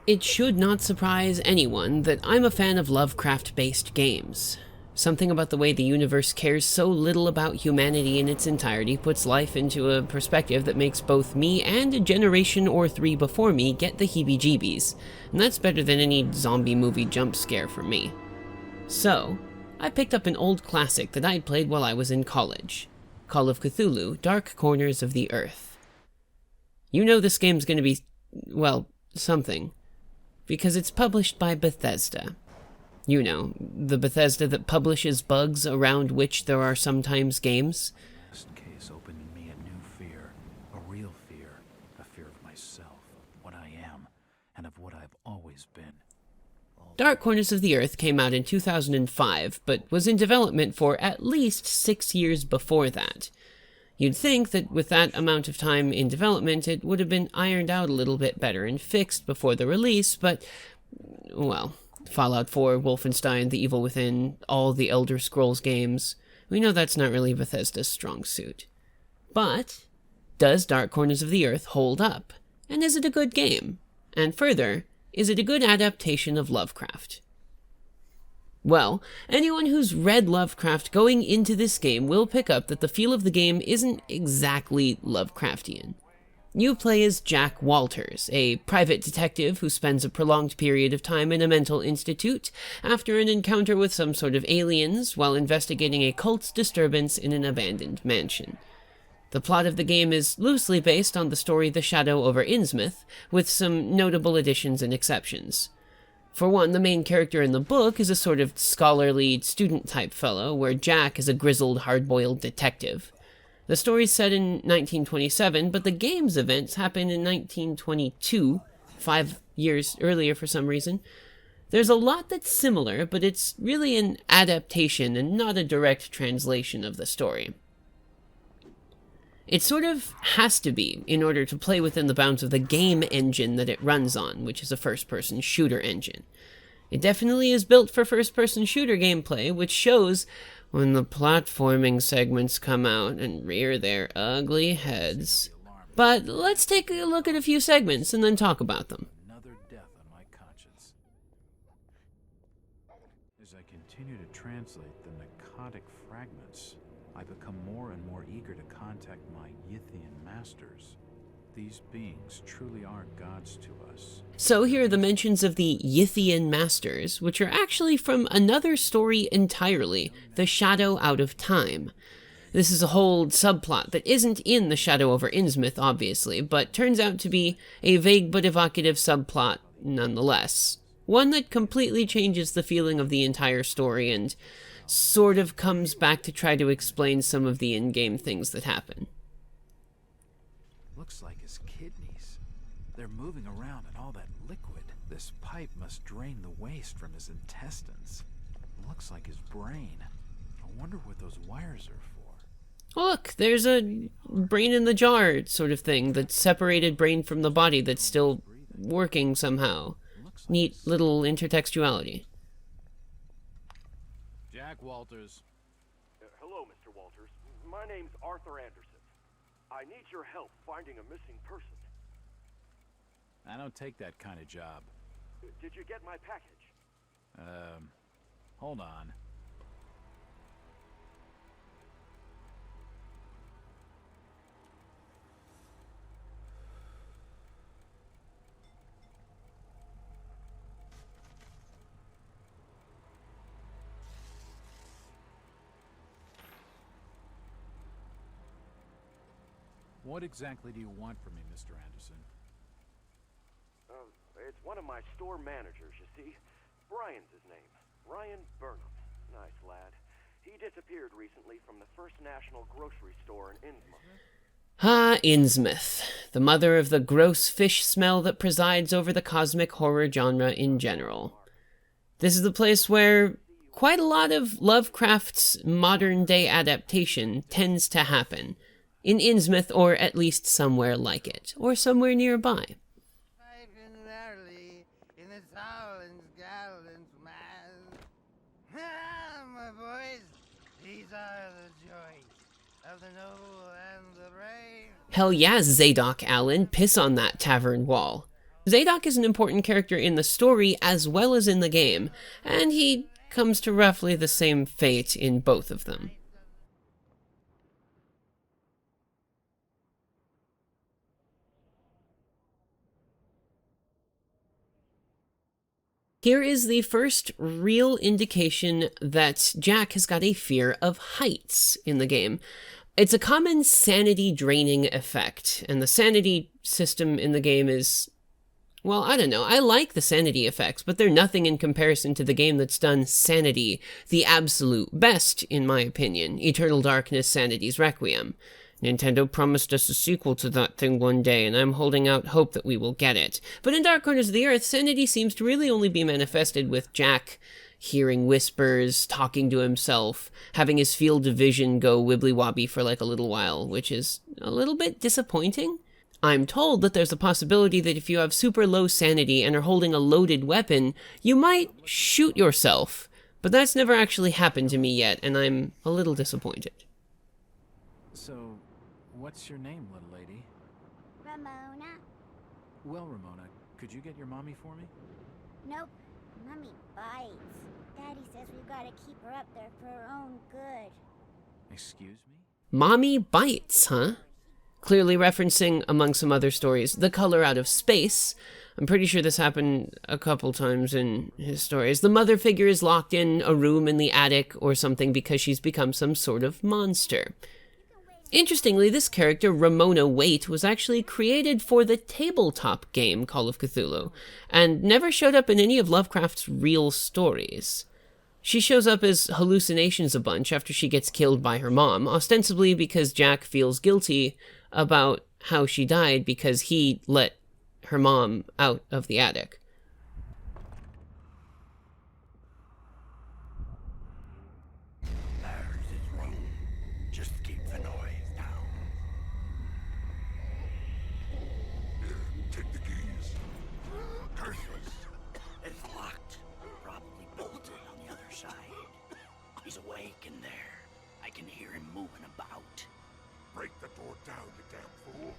It should not surprise anyone that I'm a fan of Lovecraft-based games. Something about the way the universe cares so little about humanity in its entirety puts life into a perspective that makes both me and a generation or three before me get the heebie-jeebies, and that's better than any zombie movie jump scare for me. So, I picked up an old classic that I'd played while I was in college, Call of Cthulhu: Dark Corners of the Earth. You know this game's gonna be, well, something, because it's published by Bethesda. You know, the Bethesda that publishes bugs around which there are sometimes games. This case opened in me a new fear, a real fear, a fear of myself, of what I am, and of what I've always been. Dark Corners of the Earth came out in 2005, but was in development for at least 6 years before that. You'd think that with that amount of time in development, it would have been ironed out a little bit better and fixed before the release, but, well, Fallout 4, Wolfenstein, The Evil Within, all the Elder Scrolls games, we know that's not really Bethesda's strong suit. But, does Dark Corners of the Earth hold up? And is it a good game? And further, is it a good adaptation of Lovecraft? Well, anyone who's read Lovecraft going into this game will pick up that the feel of the game isn't exactly Lovecraftian. You play as Jack Walters, a private detective who spends a prolonged period of time in a mental institute after an encounter with some sort of aliens while investigating a cult's disturbance in an abandoned mansion. The plot of the game is loosely based on the story The Shadow over Innsmouth, with some notable additions and exceptions. For one, the main character in the book is a sort of scholarly, student-type fellow, where Jack is a grizzled, hard-boiled detective. The story's set in 1927, but the game's events happen in 1922, 5 years earlier for some reason. There's a lot that's similar, but it's really an adaptation and not a direct translation of the story. It sort of has to be in order to play within the bounds of the game engine that it runs on, which is a first-person shooter engine. It definitely is built for first-person shooter gameplay, which shows when the platforming segments come out and rear their ugly heads. But let's take a look at a few segments and then talk about them. Another death on my conscience. As I continue to translate the narcotic fragments, I become more and more eager to contact my Yithian masters. These beings truly are gods to us. So here are the mentions of the Yithian masters, which are actually from another story entirely, The Shadow Out of Time. This is a whole subplot that isn't in The Shadow over Innsmouth, obviously, but turns out to be a vague but evocative subplot nonetheless. One that completely changes the feeling of the entire story and sort of comes back to try to explain some of the in-game things that happen. Looks like his kidneys. They're moving around in all that liquid. This pipe must drain the waste from his intestines. Looks like his brain. I wonder what those wires are for. Look, there's a brain in the jar sort of thing, that separated brain from the body that's still working somehow. Neat little intertextuality. Jack Walters. Hello, Mr. Walters. My name's Arthur Anderson. I need your help finding a missing person. I don't take that kind of job. Did you get my package? Hold on. What exactly do you want from me, Mr. Anderson? It's one of my store managers, you see. Brian's his name. Ryan Burnham. Nice lad. He disappeared recently from the First National grocery store in Innsmouth. Ah, Innsmouth, the mother of the gross fish smell that presides over the cosmic horror genre in general. This is the place where quite a lot of Lovecraft's modern-day adaptation tends to happen. In Innsmouth, or at least somewhere like it, or somewhere nearby. My boys, these are the joys of the noble and the brave. Hell yeah, Zadok Allen, piss on that tavern wall. Zadok is an important character in the story as well as in the game, and he comes to roughly the same fate in both of them. Here is the first real indication that Jack has got a fear of heights in the game. It's a common sanity draining effect, and the sanity system in the game is, well, I don't know. I like the sanity effects, but they're nothing in comparison to the game that's done Sanity, the absolute best, in my opinion, Eternal Darkness Sanity's Requiem. Nintendo promised us a sequel to that thing one day, and I'm holding out hope that we will get it. But in Dark Corners of the Earth, Sanity seems to really only be manifested with Jack hearing whispers, talking to himself, having his field of vision go wibbly-wobbly for like a little while, which is a little bit disappointing. I'm told that there's a possibility that if you have super low sanity and are holding a loaded weapon, you might shoot yourself. But that's never actually happened to me yet, and I'm a little disappointed. So, what's your name, little lady? Ramona? Well, Ramona, could you get your mommy for me? Nope. Mommy bites. Daddy says we've got to keep her up there for her own good. Excuse me? Mommy bites, huh? Clearly referencing, among some other stories, the color out of space. I'm pretty sure this happened a couple times in his stories. The mother figure is locked in a room in the attic or something because she's become some sort of monster. Interestingly, this character, Ramona Waite, was actually created for the tabletop game Call of Cthulhu, and never showed up in any of Lovecraft's real stories. She shows up as hallucinations a bunch after she gets killed by her mom, ostensibly because Jack feels guilty about how she died because he let her mom out of the attic. There's his room. Just keep the noise down. Here, take the keys. Curses. It's locked. Probably bolted on the other side. He's awake in there. I can hear him moving about. Break the door down, you damn fool.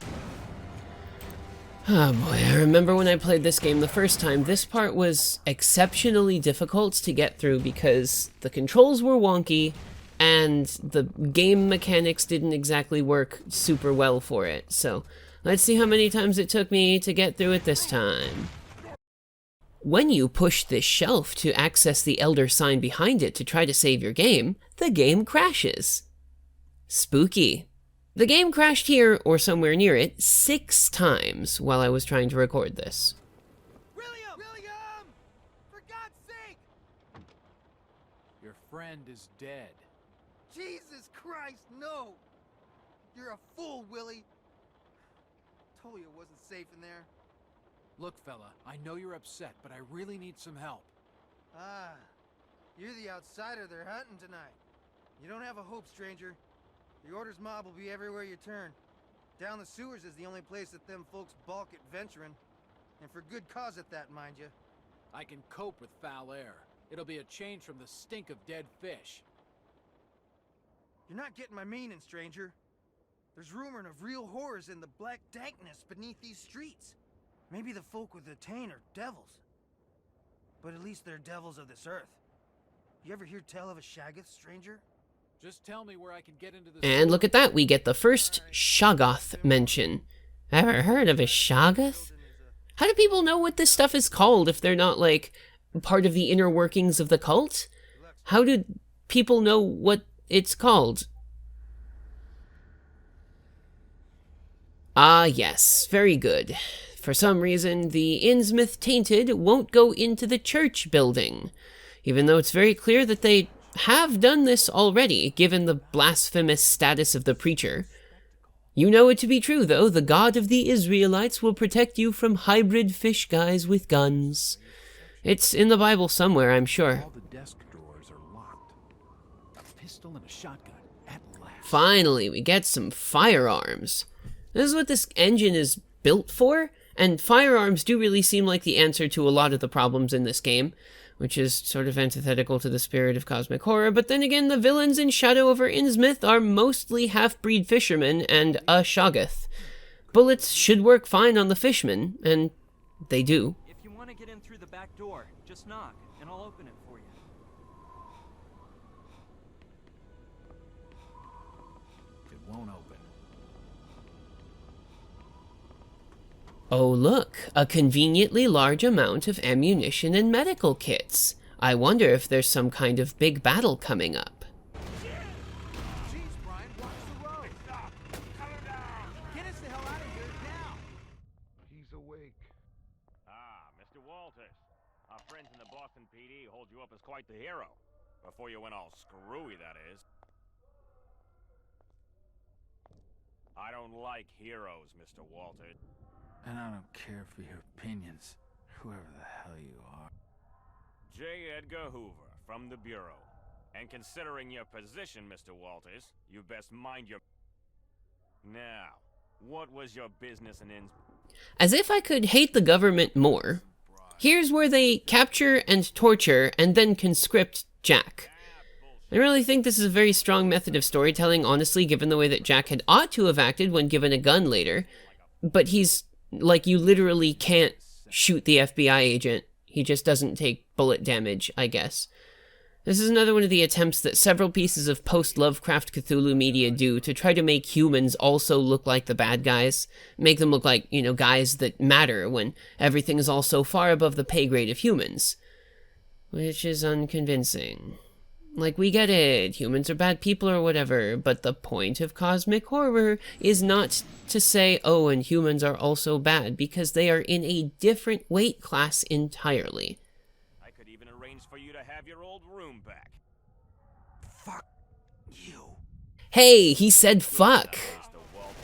Oh boy, I remember when I played this game the first time, this part was exceptionally difficult to get through because the controls were wonky and the game mechanics didn't exactly work super well for it. So let's see how many times it took me to get through it this time. When you push this shelf to access the Elder sign behind it to try to save your game, the game crashes. Spooky. The game crashed here, or somewhere near it, 6 times while I was trying to record this. William! William! For God's sake! Your friend is dead. Jesus Christ, no! You're a fool, Willie. Told you it wasn't safe in there. Look, fella, I know you're upset, but I really need some help. Ah, you're the outsider they're hunting tonight. You don't have a hope, stranger. The Order's mob will be everywhere you turn. Down the sewers is the only place that them folks balk at venturing. And for good cause at that, mind you. I can cope with foul air. It'll be a change from the stink of dead fish. You're not getting my meaning, stranger. There's rumoring of real horrors in the black dankness beneath these streets. Maybe the folk with the Tain are devils. But at least they're devils of this earth. You ever hear tell of a Shaggoth, stranger? Just tell me where I can get into this. And look at that, we get the first Shoggoth mention. Ever heard of a Shoggoth? How do people know what this stuff is called if they're not, like, part of the inner workings of the cult? How do people know what it's called? Ah, yes, very good. For some reason, the Innsmouth Tainted won't go into the church building, even though it's very clear that they have done this already, given the blasphemous status of the preacher. You know it to be true, though. The God of the Israelites will protect you from hybrid fish guys with guns. It's in the Bible somewhere, I'm sure. All the desk drawers are locked. A pistol and a shotgun, at last. Finally, we get some firearms. This is what this engine is built for, and firearms do really seem like the answer to a lot of the problems in this game, which is sort of antithetical to the spirit of cosmic horror, but then again, the villains in Shadow over Innsmouth are mostly half-breed fishermen and a Shoggoth. Bullets should work fine on the fishmen, and they do. If you want to get in through the back door, just knock, and I'll open it for you. It won't open. Oh look, a conveniently large amount of ammunition and medical kits. I wonder if there's some kind of big battle coming up. Jeez, Brian, watch the road. Stop. Cut her down. Get us the hell out of here now. He's awake. Ah, Mr. Walters. Our friends in the Boston PD hold you up as quite the hero. Before you went all screwy, that is. I don't like heroes, Mr. Walters. And I don't care for your opinions, whoever the hell you are. J. Edgar Hoover, from the Bureau. And considering your position, Mr. Walters, you best mind your... Now, what was your business in As if I could hate the government more. Here's where they capture and torture and then conscript Jack. I really think this is a very strong method of storytelling, honestly, given the way that Jack had ought to have acted when given a gun later. But he's, like, you literally can't shoot the FBI agent. He just doesn't take bullet damage, I guess. This is another one of the attempts that several pieces of post-Lovecraft Cthulhu media do to try to make humans also look like the bad guys. Make them look like, you know, guys that matter when everything is all so far above the pay grade of humans. Which is unconvincing. Like, we get it, humans are bad people or whatever, but the point of cosmic horror is not to say, oh, and humans are also bad, because they are in a different weight class entirely. I could even arrange for you to have your old room back. Fuck you. Hey, he said fuck. Mr. Walters.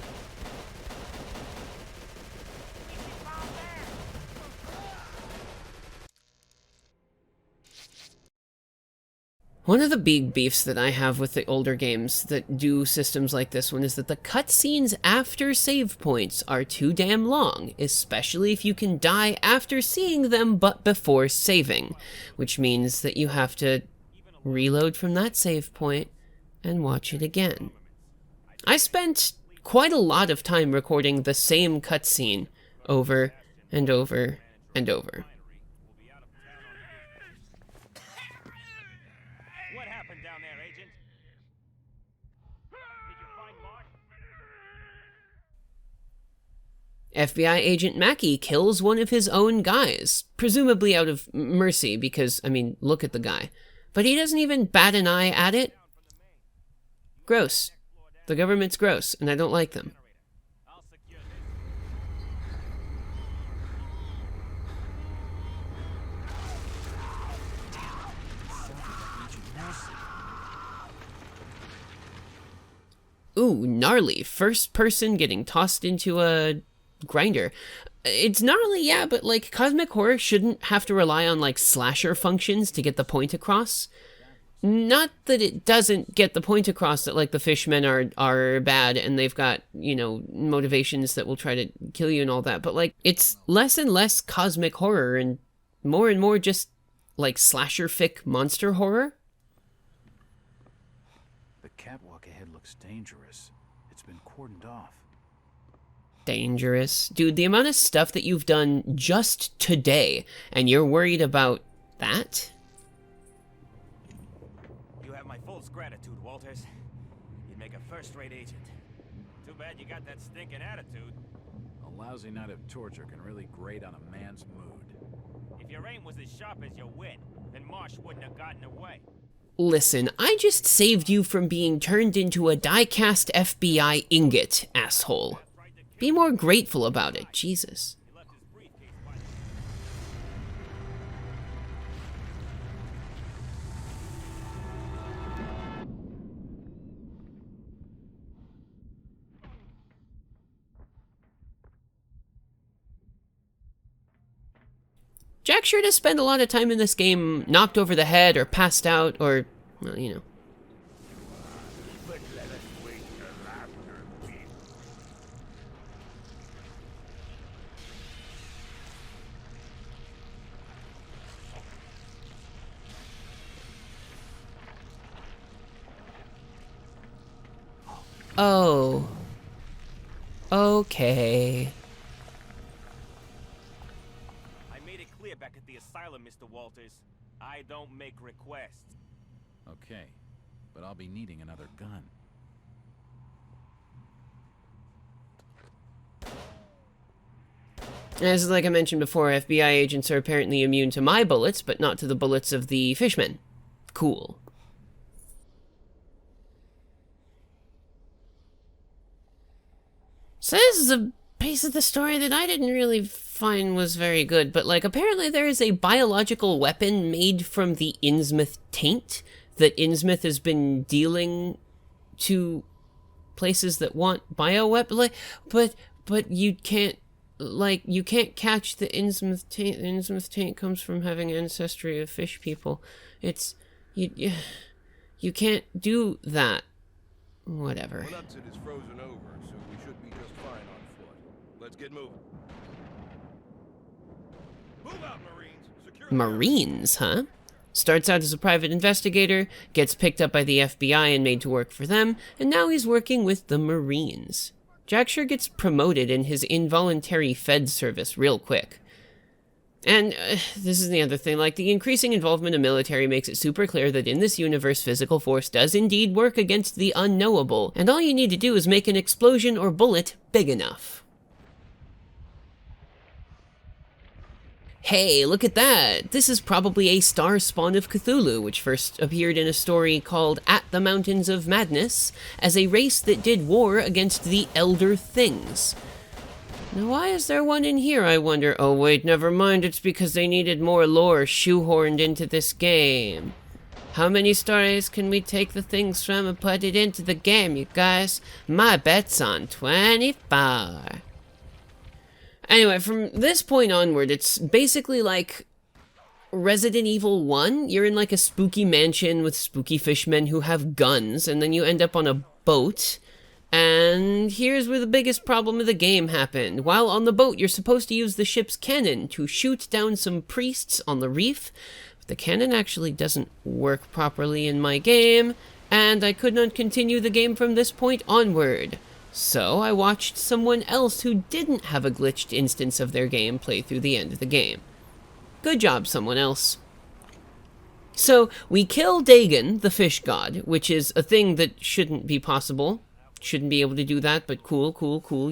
One of the big beefs that I have with the older games that do systems like this one is that the cutscenes after save points are too damn long, especially if you can die after seeing them but before saving, which means that you have to reload from that save point and watch it again. I spent quite a lot of time recording the same cutscene over and over and over. What happened down there, Agent? Did you find Mark? FBI agent Mackey kills one of his own guys, presumably out of mercy because, I mean, look at the guy. But he doesn't even bat an eye at it. Gross. The government's gross, and I don't like them. I'll secure this. Ooh, gnarly. First person getting tossed into a grinder. It's gnarly, yeah, but like cosmic horror shouldn't have to rely on like slasher functions to get the point across. Not that it doesn't get the point across that like the fishmen are bad and they've got, you know, motivations that will try to kill you and all that, but like it's less and less cosmic horror and more just like slasher fic monster horror. The catwalk ahead looks dangerous. It's been cordoned off. Dangerous. Dude, the amount of stuff that you've done just today, and you're worried about that? You have my full gratitude, Walters. You'd make a first-rate agent. Too bad you got that stinking attitude. A lousy night of torture can really grate on a man's mood. If your aim was as sharp as your wit, then Marsh wouldn't have gotten away. Listen, I just saved you from being turned into a die-cast FBI ingot, asshole. Be more grateful about it, Jesus. He left his briefcase by the... Jack sure does spend a lot of time in this game knocked over the head or passed out or, well, you know. Oh. asylum, Mr. Walters. I don't make requests. Okay, but I'll be needing another gun. As like I mentioned before, FBI agents are apparently immune to my bullets, but not to the bullets of the fishmen. Cool. So this is a piece of the story that I didn't really find was very good, but like apparently there is a biological weapon made from the Innsmouth taint that Innsmouth has been dealing to places that want bioweapon, like, but you can't, like, you can't catch the Innsmouth taint. The Innsmouth taint comes from having ancestry of fish people. It's, you can't do that. Whatever. Monutsit is frozen over, so we should be just fine on foot. Let's get moving. Move out, Marines! Secure the Marines, huh? Starts out as a private investigator, gets picked up by the FBI and made to work for them, and now he's working with the Marines. Jack sure gets promoted in his involuntary Fed service real quick. And this is the other thing, like, the increasing involvement of military makes it super clear that in this universe, physical force does indeed work against the unknowable, and all you need to do is make an explosion or bullet big enough. Hey, look at that! This is probably a star spawn of Cthulhu, which first appeared in a story called At the Mountains of Madness, as a race that did war against the Elder Things. Now why is there one in here, I wonder? Oh wait, never mind, it's because they needed more lore shoehorned into this game. How many stories can we take the things from and put it into the game, you guys? My bet's on 24. Anyway, from this point onward, it's basically like Resident Evil 1. You're in like a spooky mansion with spooky fishmen who have guns, and then you end up on a boat. And here's where the biggest problem of the game happened. While on the boat, you're supposed to use the ship's cannon to shoot down some priests on the reef. But the cannon actually doesn't work properly in my game, and I could not continue the game from this point onward. So I watched someone else who didn't have a glitched instance of their game play through the end of the game. Good job, someone else. So we kill Dagen, the fish god, which is a thing that shouldn't be possible. Shouldn't be able to do that, but cool,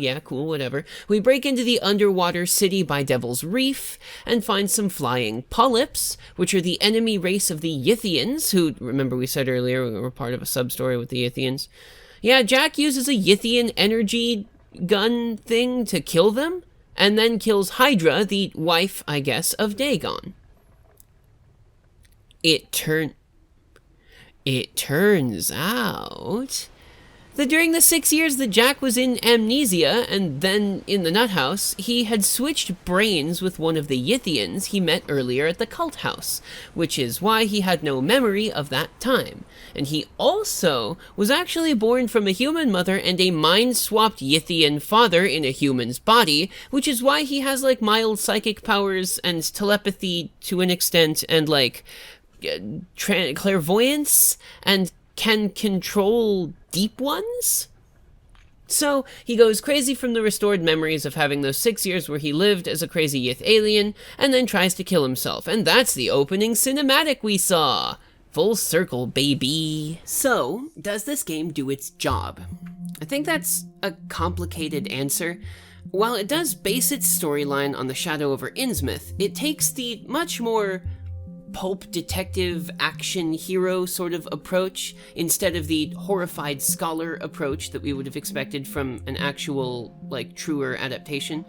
yeah, cool, whatever. We break into the underwater city by Devil's Reef and find some flying polyps, which are the enemy race of the Yithians, who, remember we said earlier, we were part of a sub-story with the Yithians. Yeah, Jack uses a Yithian energy gun thing to kill them, and then kills Hydra, the wife, I guess, of Dagon. It turns out that during the 6 years that Jack was in Amnesia and then in the Nut House, he had switched brains with one of the Yithians he met earlier at the Cult House, which is why he had no memory of that time. And he also was actually born from a human mother and a mind-swapped Yithian father in a human's body, which is why he has, like, mild psychic powers and telepathy to an extent, and, like, clairvoyance, and can control deep ones? So he goes crazy from the restored memories of having those 6 years where he lived as a crazy Yith alien, and then tries to kill himself. And that's the opening cinematic we saw. Full circle, baby. So, does this game do its job? I think that's a complicated answer. While it does base its storyline on the Shadow over Innsmouth, it takes the much more pulp detective action hero sort of approach instead of the horrified scholar approach that we would have expected from an actual, like, truer adaptation.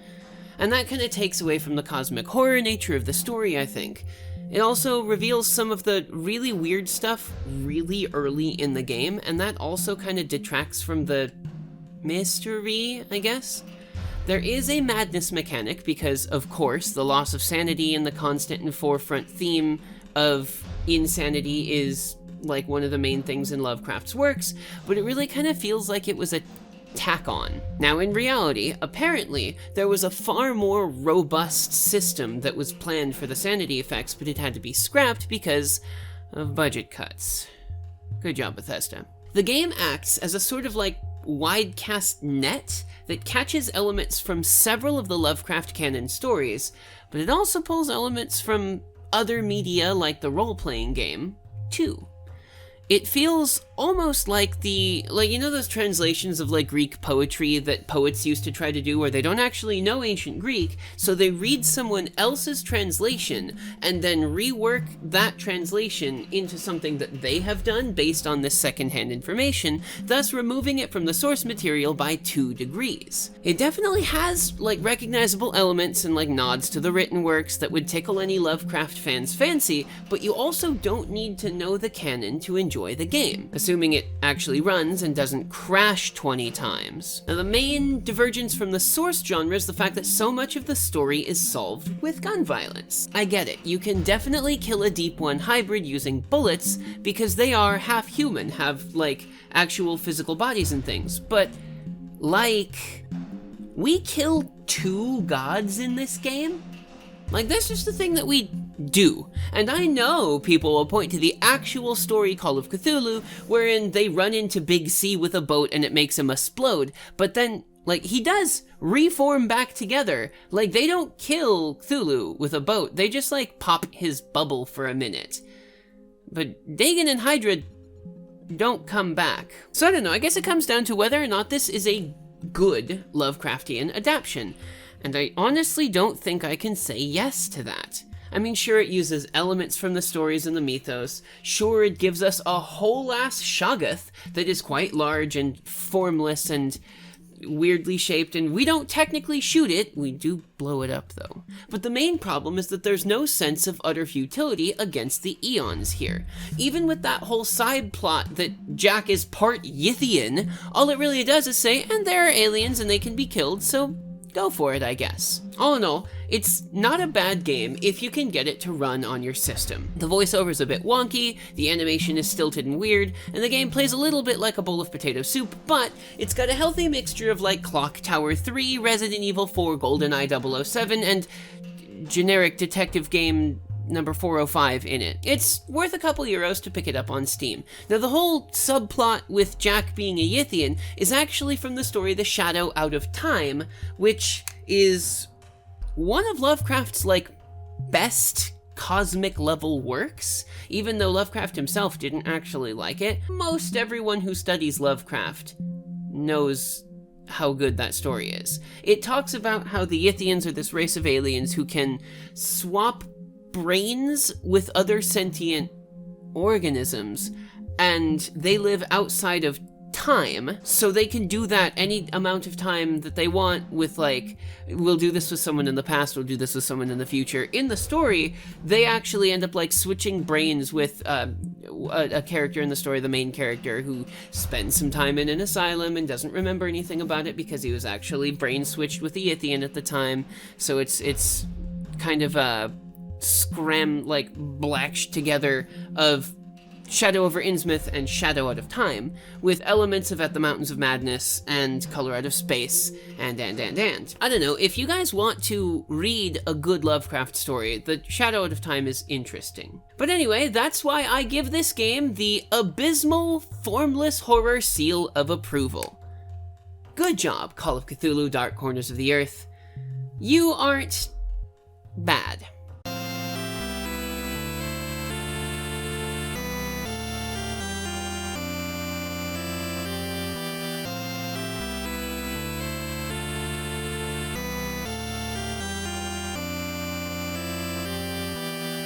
And that kind of takes away from the cosmic horror nature of the story, I think. It also reveals some of the really weird stuff really early in the game, and that also kind of detracts from the mystery, I guess. There is a madness mechanic because, of course, the loss of sanity and the constant and forefront theme of insanity is, like, one of the main things in Lovecraft's works, but it really kind of feels like it was a tack-on. Now, in reality, apparently, there was a far more robust system that was planned for the sanity effects, but it had to be scrapped because of budget cuts. Good job, Bethesda. The game acts as a sort of, like, wide-cast net that catches elements from several of the Lovecraft canon stories, but it also pulls elements from other media like the role-playing game, too. It feels almost like those translations of Greek poetry that poets used to try to do where they don't actually know ancient Greek, so they read someone else's translation and then rework that translation into something that they have done based on this secondhand information, thus removing it from the source material by 2 degrees. It definitely has recognizable elements and nods to the written works that would tickle any Lovecraft fan's fancy, but you also don't need to know the canon to enjoy the game, assuming it actually runs and doesn't crash 20 times. Now, the main divergence from the source genre is the fact that so much of the story is solved with gun violence. I get it, you can definitely kill a Deep One hybrid using bullets because they are half human, have actual physical bodies and things, but we kill 2 gods in this game? That's just the thing that we do. And I know people will point to the actual story Call of Cthulhu, wherein they run into Big C with a boat and it makes him explode, but then, he does reform back together. They don't kill Cthulhu with a boat, they just, pop his bubble for a minute. But Dagen and Hydra don't come back. So I don't know, I guess it comes down to whether or not this is a good Lovecraftian adaptation. And I honestly don't think I can say yes to that. I mean, sure, it uses elements from the stories and the mythos. Sure, it gives us a whole-ass Shoggoth that is quite large and formless and weirdly shaped, and we don't technically shoot it. We do blow it up, though. But the main problem is that there's no sense of utter futility against the Eons here. Even with that whole side plot that Jack is part Yithian, all it really does is say, and there are aliens and they can be killed, so go for it, I guess. All in all, it's not a bad game if you can get it to run on your system. The voiceover's a bit wonky, the animation is stilted and weird, and the game plays a little bit like a bowl of potato soup, but it's got a healthy mixture of Clock Tower 3, Resident Evil 4, GoldenEye 007, and generic detective game number 405 in it. It's worth a couple euros to pick it up on Steam. Now, the whole subplot with Jack being a Yithian is actually from the story The Shadow Out of Time, which is one of Lovecraft's, best cosmic level works. Even though Lovecraft himself didn't actually like it, most everyone who studies Lovecraft knows how good that story is. It talks about how the Yithians are this race of aliens who can swap brains with other sentient organisms, and they live outside of time, so they can do that any amount of time that they want with we'll do this with someone in the past, we'll do this with someone in the future. In the story, they actually end up switching brains with a character in the story, the main character, who spends some time in an asylum and doesn't remember anything about it because he was actually brain switched with the Yithian at the time. So it's kind of a blash together of Shadow over Innsmouth and Shadow Out of Time, with elements of At the Mountains of Madness and Color Out of Space, and. I don't know, if you guys want to read a good Lovecraft story, the Shadow Out of Time is interesting. But anyway, that's why I give this game the abysmal, formless horror seal of approval. Good job, Call of Cthulhu, Dark Corners of the Earth. You aren't bad.